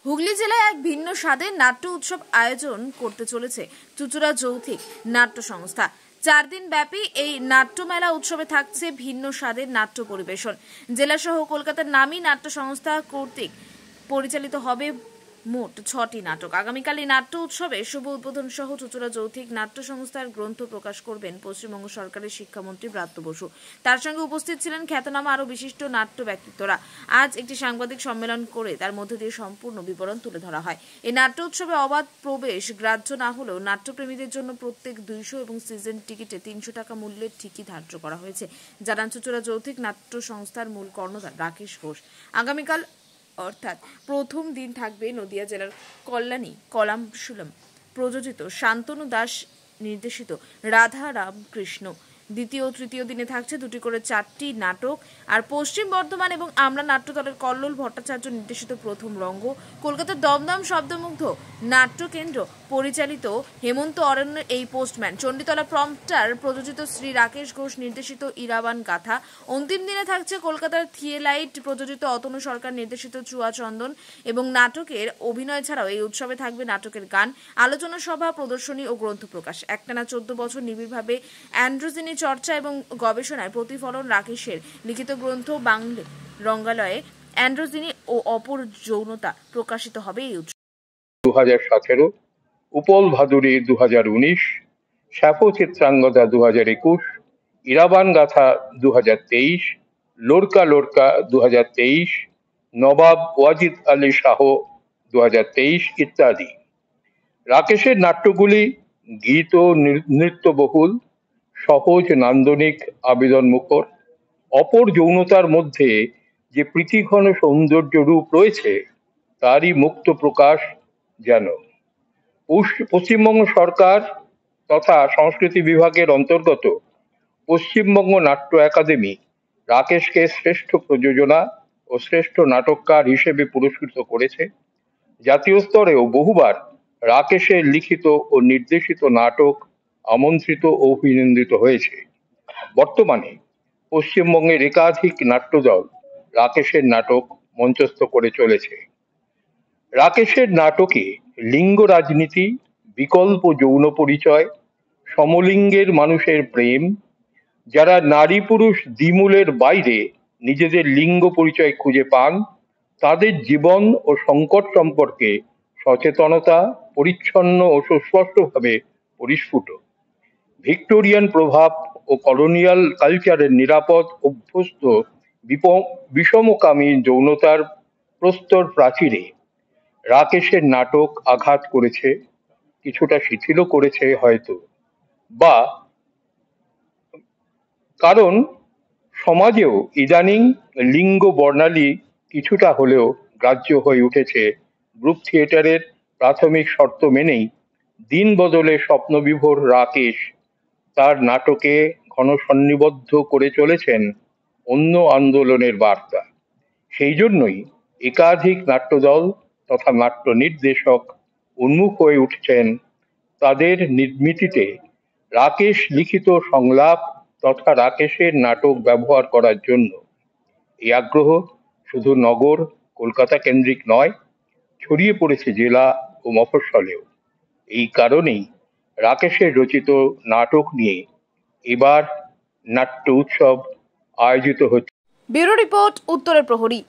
হুগলি জেলায় এক ভিন্ন স্বাদের নাট্য উৎসব আয়োজন করতে চলেছে চুঁচুড়া যৌথিক নাট্য সংস্থা। 4 দিন ব্যাপী এই নাট্যমেলা উৎসবে থাকছে ভিন্ন স্বাদের নাট্য পরিবেশন। জেলাসহ কলকাতার নামী নাট্য সংস্থা কর্তৃক পরিচালিত হবে মোট 6টি নাটক। আগামীকাল এই নাট্য উৎসবে শুভ উদ্বোধন সহ চুঁচুড়া যৌথিক নাট্য সংস্থার গ্রন্থ প্রকাশ করবেন পশ্চিমবঙ্গ সরকারের শিক্ষামন্ত্রী ব্রাত্য বসু। তার সঙ্গে উপস্থিত ছিলেন খ্যাতনামা আরও বিশিষ্ট নাট্য ব্যক্তিত্বরা। আজ একটি সাংবাদিক সম্মেলন করে তার মধ্যে দিয়ে সম্পূর্ণ বিবরণ তুলে ধরা হয়। এই নাট্য উৎসবে অবাধ প্রবেশ গ্রাহ্য না হলেও নাট্যপ্রেমীদের জন্য প্রত্যেক 200 এবং সিজন টিকিটে 300 টাকা মূল্যের টিকিট ধার্য করা হয়েছে, জানান চুঁচুড়া যৌথিক নাট্য সংস্থার মূল কর্ণধার রাকেশ ঘোষ। আগামীকাল অর্থাৎ প্রথম দিন থাকবে নদিয়া জেলার কল্যাণী কলামশুলম প্রযোজিত শান্তনু দাস নির্দেশিত রাধা রামকৃষ্ণ। দ্বিতীয় ও তৃতীয় দিনে থাকছে 2টি করে 4টি নাটক। আর পশ্চিম বর্ধমান এবং আমরা নাট্য দলের কল্লোল ভট্টাচার্য নির্দেশিত প্রথম রঙ্গ, কলকাতার দমদম শব্দমুগ্ধ নাট্যকেন্দ্র পরিচালিত হেমন্ত অরণ্যের এই পোস্টম্যান, চণ্ডীতলা প্রম্পটার প্রযোজিত শ্রী রাকেশ ঘোষ নির্দেশিত ইরাবান গাথা। অন্তিম দিনে থাকছে কলকাতার থিয়েলাইট প্রযোজিত অতনু সরকার নির্দেশিত চুয়া চন্দন। এবং নাটকের অভিনয় ছাড়াও এই উৎসবে থাকবে নাটকের গান, আলোচনা সভা, প্রদর্শনী ও গ্রন্থ প্রকাশ। একটানা 14 বছর নিবিড়ভাবে অ্যান্ড্রোজিনি চর্চা এবং গবেষণায় প্রতিফলন রাকেশের লিখিত গ্রন্থ বাংলা রঙ্গালয়ে অ্যান্ড্রোজিনি ও অপর যৌনতা প্রকাশিত হবে এই উৎসব। 2017, উপল ভাদুরী 2019, শ্যাফো চিত্রাঙ্গদা 2021, ইরাবান গাথা 2023, লোরকা লোরকা 2023, নবাব ওয়াজিদ আলী শাহ 2023 ইত্যাদি। রাকেশের নাট্যগুলি গীত ও নৃত্যবহুল, সহজ, নান্দনিক, আবেদন মুখর। অপর যৌনতার মধ্যে যে প্রীতিঘন সৌন্দর্য রূপ রয়েছে তারই মুক্ত প্রকাশ যেন। পশ্চিমবঙ্গ সরকার তথা সংস্কৃতি বিভাগের অন্তর্গত পশ্চিমবঙ্গ নাট্য একাডেমি রাকেশকে শ্রেষ্ঠ প্রযোজনা ও শ্রেষ্ঠ নাটককার হিসেবে পুরস্কৃত করেছে। জাতীয় স্তরেও বহুবার রাকেশের লিখিত ও নির্দেশিত নাটক আমন্ত্রিত ও অভিনন্দিত হয়েছে। বর্তমানে পশ্চিমবঙ্গের একাধিক নাট্যদল রাকেশের নাটক মঞ্চস্থ করে চলেছে। রাকেশের নাটকে লিঙ্গ রাজনীতি, বিকল্প যৌন পরিচয়, সমলিঙ্গের মানুষের প্রেম, যারা নারী পুরুষ দ্বিমূলের বাইরে নিজেদের লিঙ্গ পরিচয় খুঁজে পান তাদের জীবন ও সংকট সম্পর্কে সচেতনতা পরিচ্ছন্ন ও সুস্পষ্টভাবে পরিস্ফুট। ভিক্টোরিয়ান প্রভাব ও কলোনিয়াল কালচারের নিরাপদ অভ্যস্ত বিষমকামী যৌনতার প্রস্তর প্রাচীরে রাকেশের নাটক আঘাত করেছে, কিছুটা শিথিল করেছে হয়তো, বা কারণ সমাজেও ইদানিং লিঙ্গ বর্ণালী কিছুটা হলেও গ্রাহ্য হয়ে উঠেছে। গ্রুপ থিয়েটারের প্রাথমিক শর্ত মেনেই দিন বদলে স্বপ্নবিভোর রাকেশ তার নাটকে ঘনসন্নিবদ্ধ করে চলেছেন অন্য আন্দোলনের বার্তা। সেই জন্যই একাধিক নাট্যদল তথা নাট্য নির্দেশক উন্মুখ হয়ে উঠছেন তাদের নির্মিতিতে রাকেশ লিখিত সংলাপ তথা রাকেশের নাটক ব্যবহার করার জন্য। এই আগ্রহ শুধু নগর কলকাতা কেন্দ্রিক নয়, ছড়িয়ে পড়েছে জেলা ও মফস্বলেও। এই কারণেই রাকেশের রচিত নাটক নিয়ে এবার নাট্য উৎসব আয়োজিত হচ্ছে। ব্যুরো রিপোর্ট, উত্তরের প্রহরী।